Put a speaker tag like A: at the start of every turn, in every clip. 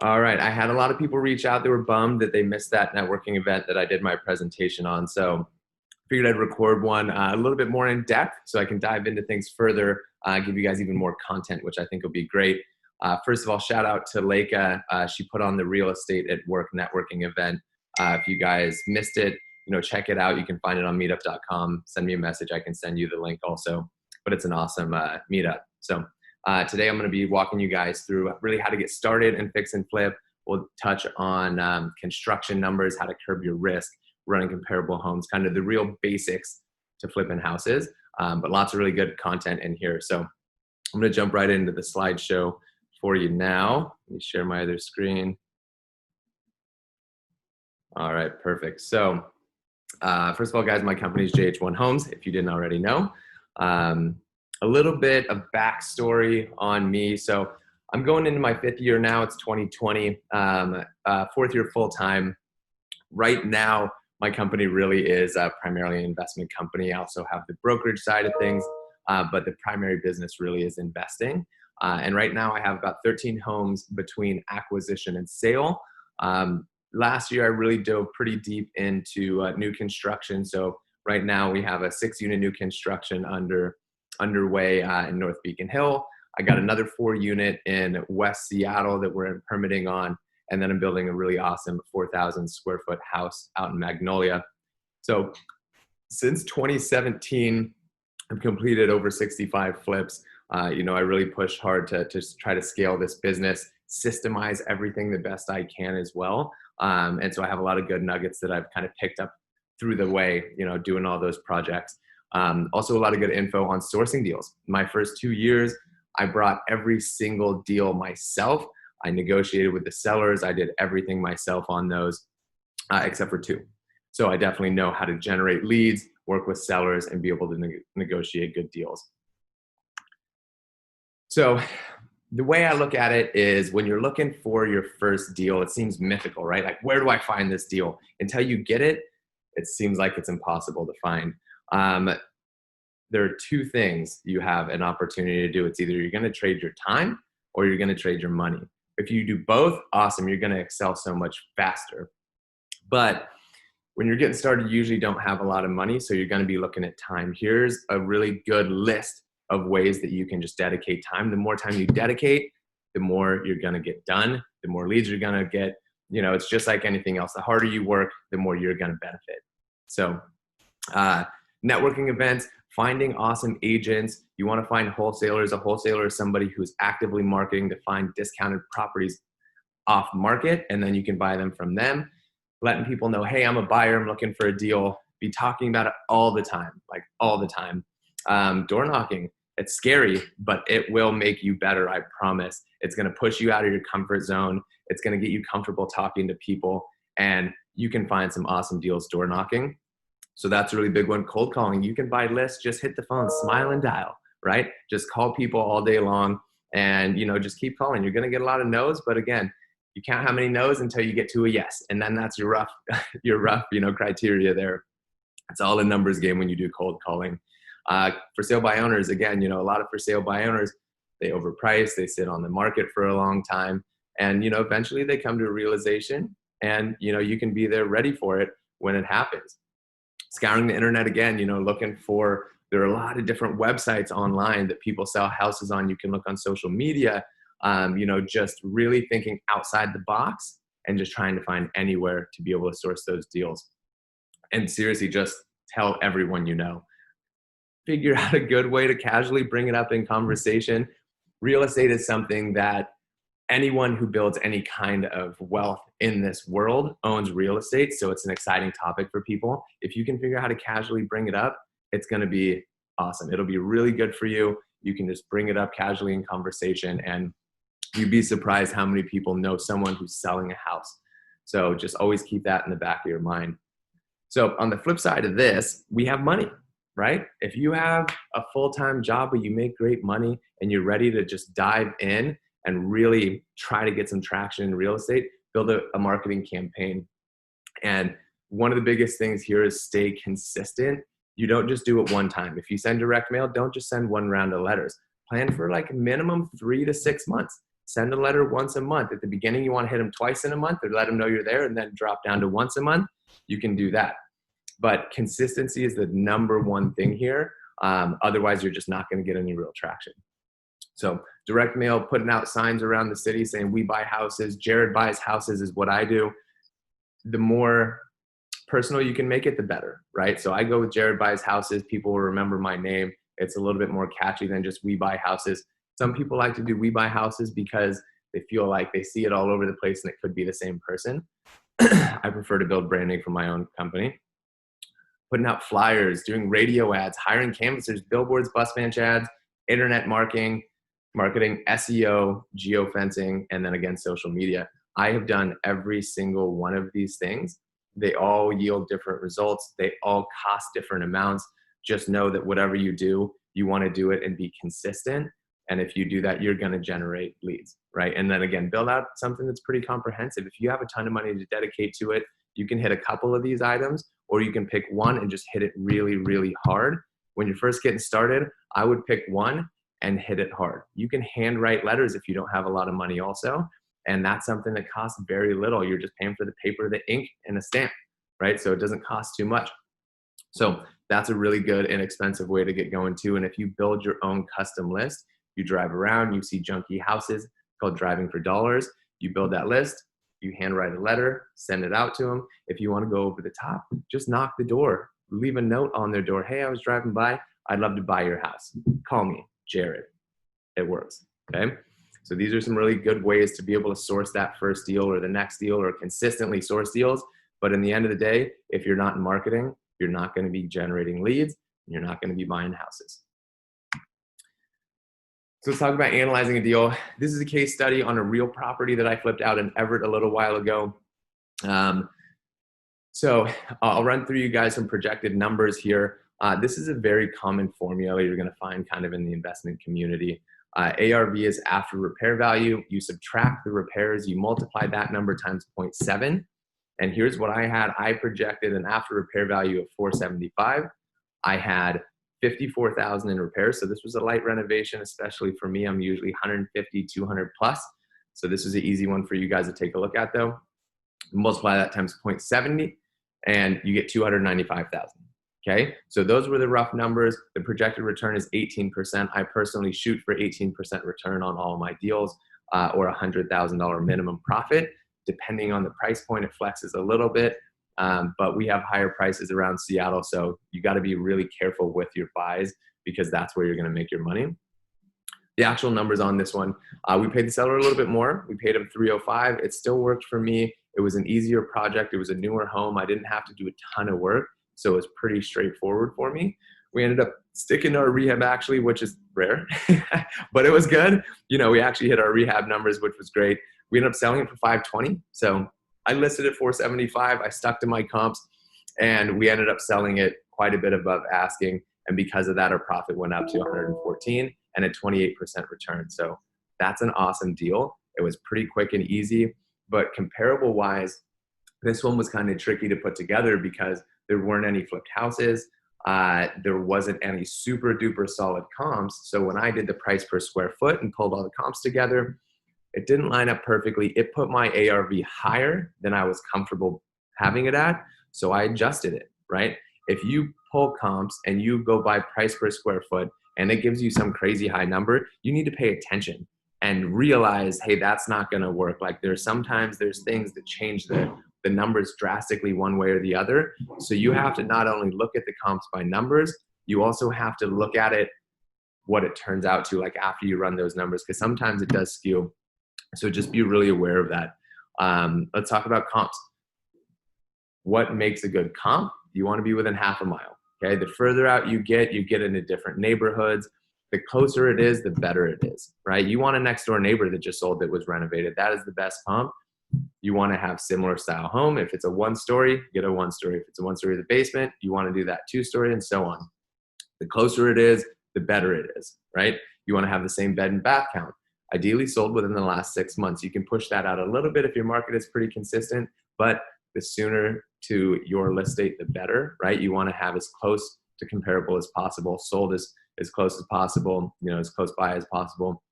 A: All right. I had a lot of people reach out. They were bummed that they missed that networking event that I did my presentation on. So figured I'd record one a little bit more in depth so I can dive into things further, give you guys even more content, which I think will be great. First of all, shout out to Leica. She put on the Real Estate at Work networking event. If you guys missed it, check it out. You can find it on meetup.com. Send me a message. I can send you the link also. But it's an awesome meetup. So today I'm going to be walking you guys through really how to get started and fix and flip. We'll touch on construction numbers, how to curb your risk, running comparable homes, kind of the real basics to flipping houses, but lots of really good content in here. So I'm going to jump right into the slideshow for you now. Let me share my other screen. All right, perfect. So first of all, guys, my company is JH1 Homes, if you didn't already know. A little bit of backstory on me. So I'm going into my 5th year now. It's 2020, 4th year full-time. Right now, my company really is primarily an investment company. I also have the brokerage side of things, but the primary business really is investing. And right now I have about 13 homes between acquisition and sale. Last year, I really dove pretty deep into new construction. So right now we have a 6-unit new construction underway in North Beacon Hill. I got another 4-unit in West Seattle that we're in permitting on. And then I'm building a really awesome 4,000 square foot house out in Magnolia. So since 2017, I've completed over 65 flips. I really pushed hard to just try to scale this business, systemize everything the best I can as well. And so I have a lot of good nuggets that I've kind of picked up through the way, doing all those projects. Also a lot of good info on sourcing deals. My first 2 years, I brought every single deal myself. I negotiated with the sellers. I did everything myself on those, except for 2. So I definitely know how to generate leads, work with sellers, and be able to negotiate good deals. So the way I look at it is when you're looking for your first deal, it seems mythical, right? Like, where do I find this deal? Until you get it, it seems like it's impossible to find. There are 2 things you have an opportunity to do. It's either you're going to trade your time or you're going to trade your money. If you do both, awesome, you're going to excel so much faster. But when you're getting started, you usually don't have a lot of money, so you're going to be looking at time. Here's a really good list of ways that you can just dedicate time. The more time you dedicate, the more you're going to get done, the more leads you're going to get. It's just like anything else. The harder you work, the more you're going to benefit. So networking events, finding awesome agents. You want to find wholesalers. A wholesaler is somebody who's actively marketing to find discounted properties off market, and then you can buy them from them. Letting people know, hey, I'm a buyer, I'm looking for a deal. Be talking about it all the time, like all the time. Door knocking, it's scary, but it will make you better, I promise. It's going to push you out of your comfort zone. It's going to get you comfortable talking to people, and you can find some awesome deals door knocking. So that's a really big one. Cold calling. You can buy lists, just hit the phone, smile and dial, right? Just call people all day long and, just keep calling. You're going to get a lot of no's, but again, you count how many no's until you get to a yes. And then that's your rough, criteria there. It's all a numbers game when you do cold calling. For sale by owners, again, a lot of for sale by owners, they overprice, they sit on the market for a long time. And, eventually they come to a realization and, you can be there ready for it when it happens. Scouring the internet again, looking for, there are a lot of different websites online that people sell houses on. You can look on social media, just really thinking outside the box and just trying to find anywhere to be able to source those deals. And seriously, just tell everyone you know. Figure out a good way to casually bring it up in conversation. Real estate is something that anyone who builds any kind of wealth in this world owns real estate. So it's an exciting topic for people. If you can figure out how to casually bring it up, it's going to be awesome. It'll be really good for you. You can just bring it up casually in conversation, and you'd be surprised how many people know someone who's selling a house. So just always keep that in the back of your mind. So on the flip side of this, we have money, right? If you have a full-time job where you make great money and you're ready to just dive in and really try to get some traction in real estate, build a marketing campaign. And one of the biggest things here is stay consistent. You don't just do it one time. If you send direct mail, don't just send one round of letters. Plan for like minimum 3 to 6 months. Send a letter once a month. At the beginning, you want to hit them twice in a month or let them know you're there and then drop down to once a month. You can do that. But consistency is the number one thing here. Otherwise, you're just not going to get any real traction. So direct mail, putting out signs around the city saying we buy houses, Jared buys houses is what I do. The more personal you can make it, the better, right? So I go with Jared buys houses. People will remember my name. It's a little bit more catchy than just we buy houses. Some people like to do we buy houses because they feel like they see it all over the place and it could be the same person. I prefer to build branding for my own company. Putting out flyers, doing radio ads, hiring canvassers, billboards, bus van ads, internet marketing, SEO, geofencing, and then again, social media. I have done every single one of these things. They all yield different results. They all cost different amounts. Just know that whatever you do, you want to do it and be consistent. And if you do that, you're going to generate leads, right? And then again, build out something that's pretty comprehensive. If you have a ton of money to dedicate to it, you can hit a couple of these items, or you can pick one and just hit it really, really hard. When you're first getting started, I would pick one and hit it hard. You can handwrite letters if you don't have a lot of money also. And that's something that costs very little. You're just paying for the paper, the ink, and a stamp, right? So it doesn't cost too much. So that's a really good, inexpensive way to get going too. And if you build your own custom list, you drive around, you see junky houses called driving for dollars. You build that list, you handwrite a letter, send it out to them. If you want to go over the top, just knock the door, leave a note on their door. Hey, I was driving by. I'd love to buy your house. Call me, Jared. It works, okay? So these are some really good ways to be able to source that first deal or the next deal or consistently source deals. But in the end of the day, if you're not in marketing, you're not going to be generating leads and you're not going to be buying houses. So let's talk about analyzing a deal. This is a case study on a real property that I flipped out in Everett a little while ago. So I'll run through you guys some projected numbers here. This is a very common formula you're going to find kind of in the investment community. ARV is after repair value. You subtract the repairs, you multiply that number times 0.7. And here's what I had. I projected an after repair value of 475. I had 54,000 in repairs. So this was a light renovation, especially for me. I'm usually 150, 200 plus. So this is an easy one for you guys to take a look at though. Multiply that times 0.70 and you get 295,000. Okay, so those were the rough numbers. The projected return is 18%. I personally shoot for 18% return on all my deals or $100,000 minimum profit. Depending on the price point, it flexes a little bit, but we have higher prices around Seattle. So you got to be really careful with your buys because that's where you're going to make your money. The actual numbers on this one, we paid the seller a little bit more. We paid him $305. It still worked for me. It was an easier project. It was a newer home. I didn't have to do a ton of work. So it was pretty straightforward for me. We ended up sticking to our rehab actually, which is rare, but it was good. You know, we actually hit our rehab numbers, which was great. We ended up selling it for $520. So I listed it $475. I stuck to my comps and we ended up selling it quite a bit above asking. And because of that, our profit went up to 114 and a 28% return. So that's an awesome deal. It was pretty quick and easy, but comparable wise, this one was kind of tricky to put together because there weren't any flipped houses. There wasn't any super duper solid comps. So when I did the price per square foot and pulled all the comps together, it didn't line up perfectly. It put my ARV higher than I was comfortable having it at. So I adjusted it, right? If you pull comps and you go by price per square foot and it gives you some crazy high number, you need to pay attention and realize, hey, that's not going to work. Like there's things that change the numbers drastically one way or the other. So you have to not only look at the comps by numbers, you also have to look at it, what it turns out to like after you run those numbers, because sometimes it does skew. So just be really aware of that. Let's talk about comps. What makes a good comp? You want to be within half a mile. Okay. The further out you get into different neighborhoods. The closer it is, the better it is, right? You want a next door neighbor that just sold that was renovated. That is the best comp. You want to have similar style home. If it's a one story, get a one story. If it's a one story, the basement, you want to do that 2-story and so on. The closer it is, the better it is, right? You want to have the same bed and bath count. Ideally sold within the last 6 months. You can push that out a little bit if your market is pretty consistent, but the sooner to your list date, the better, right? You want to have as close to comparable as possible, sold as close as possible, you know, as close by as possible.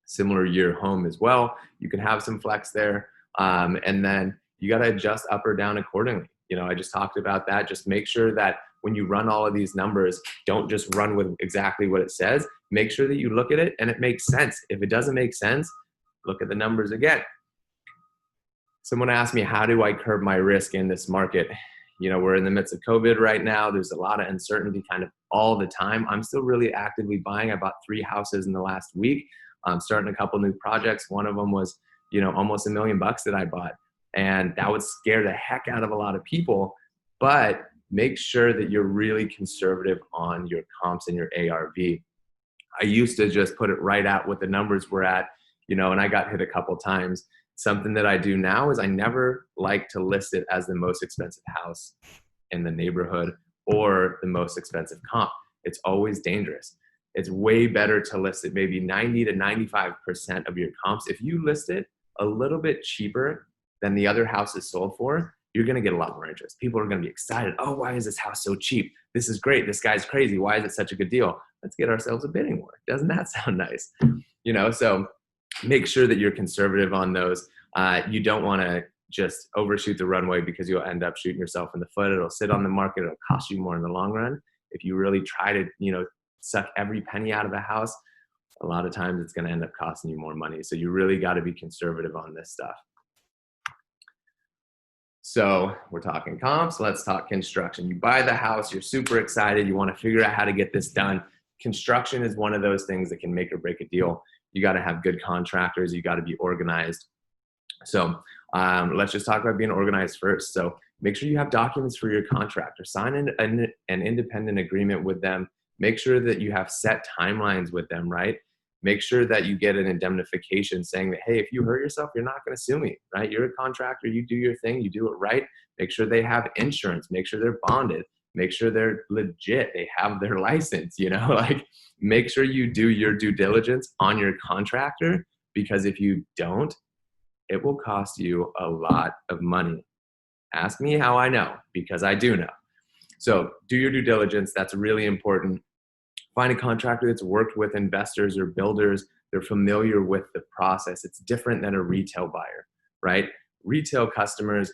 A: similar year home as well, you can have some flex there. And then you got to adjust up or down accordingly. I just talked about that. Just make sure that when you run all of these numbers, don't just run with exactly what it says. Make sure that you look at it and it makes sense. If it doesn't make sense, look at the numbers again. Someone asked me, how do I curb my risk in this market? We're in the midst of COVID right now. There's a lot of uncertainty kind of all the time. I'm still really actively buying. I bought 3 houses in the last week. I'm starting a couple new projects. One of them was, almost $1 million that I bought. And that would scare the heck out of a lot of people. But make sure that you're really conservative on your comps and your ARV. I used to just put it right at what the numbers were at, and I got hit a couple times. Something that I do now is I never like to list it as the most expensive house in the neighborhood or the most expensive comp. It's always dangerous. It's way better to list it maybe 90 to 95% of your comps. If you list it a little bit cheaper than the other house is sold for, you're going to get a lot more interest. People are going to be excited. Oh, why is this house so cheap? This is great. This guy's crazy. Why is it such a good deal? Let's get ourselves a bidding war. Doesn't that sound nice? So make sure that you're conservative on those. You don't want to just overshoot the runway because you'll end up shooting yourself in the foot. It'll sit on the market. It'll cost you more in the long run. If you really try to, suck every penny out of a house, a lot of times it's going to end up costing you more money. So you really got to be conservative on this stuff. So we're talking comps. Let's talk construction. You buy the house. You're super excited. You want to figure out how to get this done. Construction is one of those things that can make or break a deal. You got to have good contractors. You got to be organized. So let's just talk about being organized first. So make sure you have documents for your contractor. Sign an independent agreement with them. Make sure that you have set timelines with them, right? Make sure that you get an indemnification saying that, hey, if you hurt yourself, you're not going to sue me, right? You're a contractor. You do your thing. You do it right. Make sure they have insurance. Make sure they're bonded. Make sure they're legit. They have their license, make sure you do your due diligence on your contractor, because if you don't, it will cost you a lot of money. Ask me how I know, because I do know. So do your due diligence. That's really important. Find a contractor that's worked with investors or builders. They're familiar with the process. It's different than a retail buyer, right? Retail customers,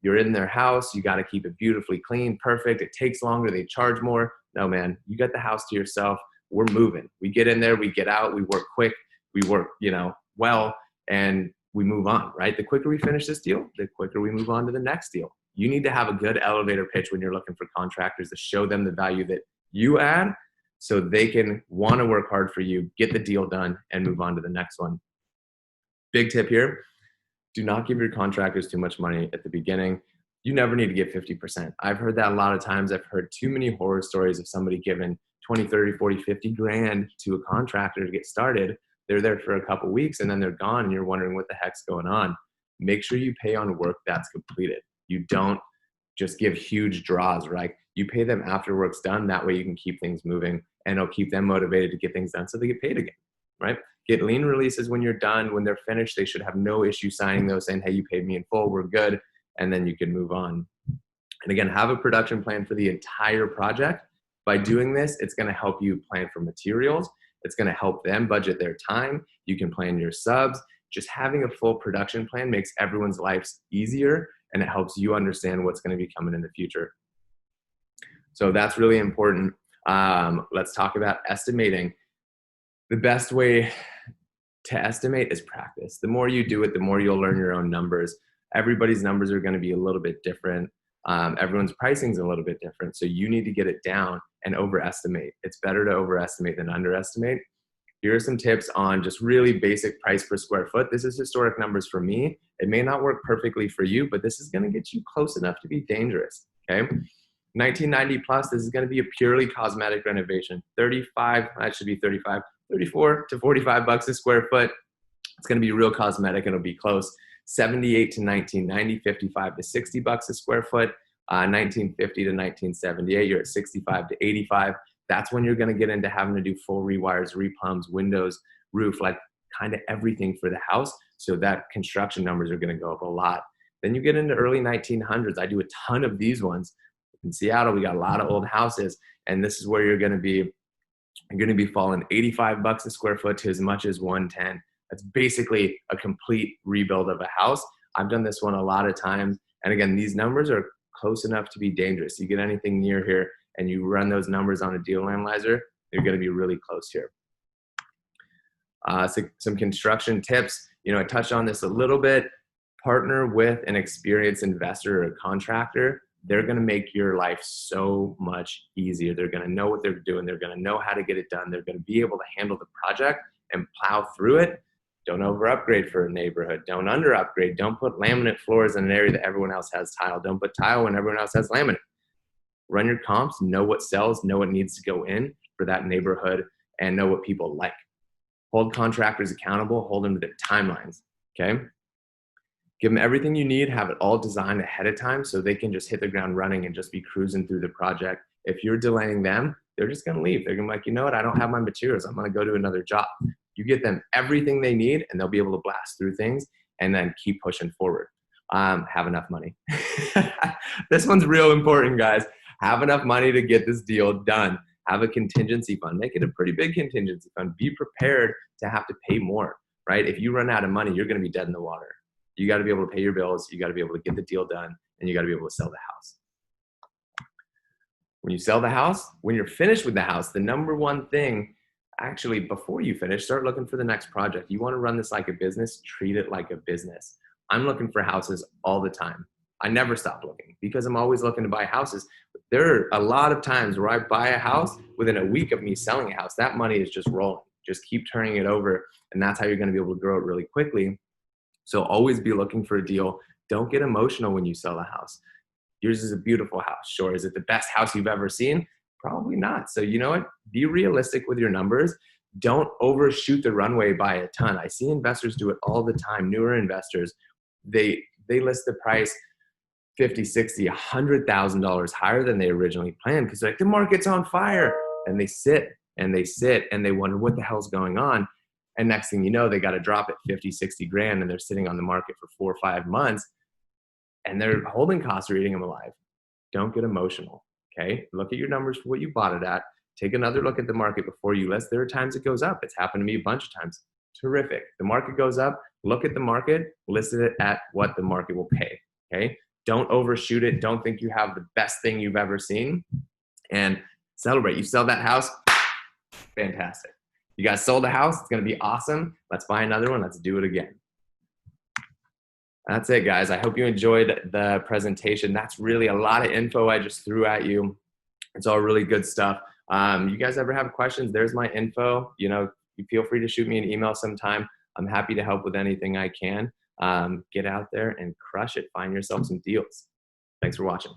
A: you're in their house. You got to keep it beautifully clean, perfect. It takes longer. They charge more. No, man, you got the house to yourself. We're moving. We get in there, we get out, we work quick, we work, well, and we move on, right? The quicker we finish this deal, the quicker we move on to the next deal. You need to have a good elevator pitch when you're looking for contractors to show them the value that you add, so they can want to work hard for you, get the deal done, and move on to the next one. Big tip here, do not give your contractors too much money at the beginning. You never need to give 50%. I've heard that a lot of times. I've heard too many horror stories of somebody giving 20, 30, 40, 50 grand to a contractor to get started. They're there for a couple weeks and then they're gone and you're wondering what the heck's going on. Make sure you pay on work that's completed. You don't just give huge draws, right? You pay them after work's done. That way you can keep things moving and it'll keep them motivated to get things done so they get paid again, right? Get lien releases when you're done. When they're finished, they should have no issue signing those, saying, hey, you paid me in full, we're good. And then you can move on. And again, have a production plan for the entire project. By doing this, it's going to help you plan for materials. It's going to help them budget their time. You can plan your subs. Just having a full production plan makes everyone's lives easier, and it helps you understand what's going to be coming in the future. So that's really important. Let's talk about estimating. The best way to estimate is practice. The more you do it, the more you'll learn your own numbers. Everybody's numbers are going to be a little bit different. Everyone's pricing is a little bit different. So you need to get it down and overestimate. It's better to overestimate than underestimate. Here are some tips on just really basic price per square foot. This is historic numbers for me. It may not work perfectly for you, but this is going to get you close enough to be dangerous. Okay. 1990 plus, this is going to be a purely cosmetic renovation. 34 to 45 bucks a square foot. It's going to be real cosmetic and it'll be close. 78 to 1990, 55 to 60 bucks a square foot. 1950 to 1978, you're at 65 to 85. That's when you're going to get into having to do full rewires, replumbs, windows, roof, like kind of everything for the house. So that construction numbers are going to go up a lot. Then you get into early 1900s. I do a ton of these ones. In Seattle, we got a lot of old houses, and this is where you're going to be falling 85 bucks a square foot to as much as 110. That's basically a complete rebuild of a house. I've done this one a lot of times. And again, these numbers are close enough to be dangerous. You get anything near here and you run those numbers on a deal analyzer, you're going to be really close here. So some construction tips. I touched on this a little bit. Partner with an experienced investor or a contractor. They're going to make your life so much easier. They're going to know what they're doing. They're going to know how to get it done. They're going to be able to handle the project and plow through it. Don't over upgrade for a neighborhood. Don't under upgrade. Don't put laminate floors in an area that everyone else has tile. Don't put tile when everyone else has laminate. Run your comps, know what sells, know what needs to go in for that neighborhood, and know what people like. Hold contractors accountable, hold them to their timelines, okay? Give them everything you need, have it all designed ahead of time so they can just hit the ground running and just be cruising through the project. If you're delaying them, they're just gonna leave. They're gonna be like, you know what, I don't have my materials, I'm gonna go to another job. You get them everything they need and they'll be able to blast through things and then keep pushing forward. Have enough money. This one's real important, guys. Have enough money to get this deal done. Have a contingency fund. Make it a pretty big contingency fund. Be prepared to have to pay more, right? If you run out of money, you're gonna be dead in the water. You gotta be able to pay your bills, you gotta be able to get the deal done, and you gotta be able to sell the house. When you sell the house, when you're finished with the house, the number one thing, actually before you finish, start looking for the next project. You wanna run this like a business, treat it like a business. I'm looking for houses all the time. I never stop looking because I'm always looking to buy houses. There are a lot of times where I buy a house within a week of me selling a house. That money is just rolling. Just keep turning it over, and that's how you're gonna be able to grow it really quickly. So always be looking for a deal. Don't get emotional when you sell a house. Yours is a beautiful house. Sure, is it the best house you've ever seen? Probably not. So you know what? Be realistic with your numbers. Don't overshoot the runway by a ton. I see investors do it all the time. Newer investors, they list the price $50, $60, $100,000 higher than they originally planned because they're like, the market's on fire. And they sit and they wonder what the hell's going on. And next thing you know, they got to drop it 50, 60 grand and they're sitting on the market for 4 or 5 months and their holding costs are eating them alive. Don't get emotional, okay? Look at your numbers for what you bought it at. Take another look at the market before you list. There are times it goes up. It's happened to me a bunch of times. Terrific. The market goes up, look at the market, list it at what the market will pay, okay? Don't overshoot it. Don't think you have the best thing you've ever seen and celebrate. You sell that house, fantastic. You guys sold a house, it's gonna be awesome. Let's buy another one, let's do it again. That's it, guys. I hope you enjoyed the presentation. That's really a lot of info I just threw at you. It's all really good stuff. You guys ever have questions? There's my info. You feel free to shoot me an email sometime. I'm happy to help with anything I can. Get out there and crush it. Find yourself some deals. Thanks for watching.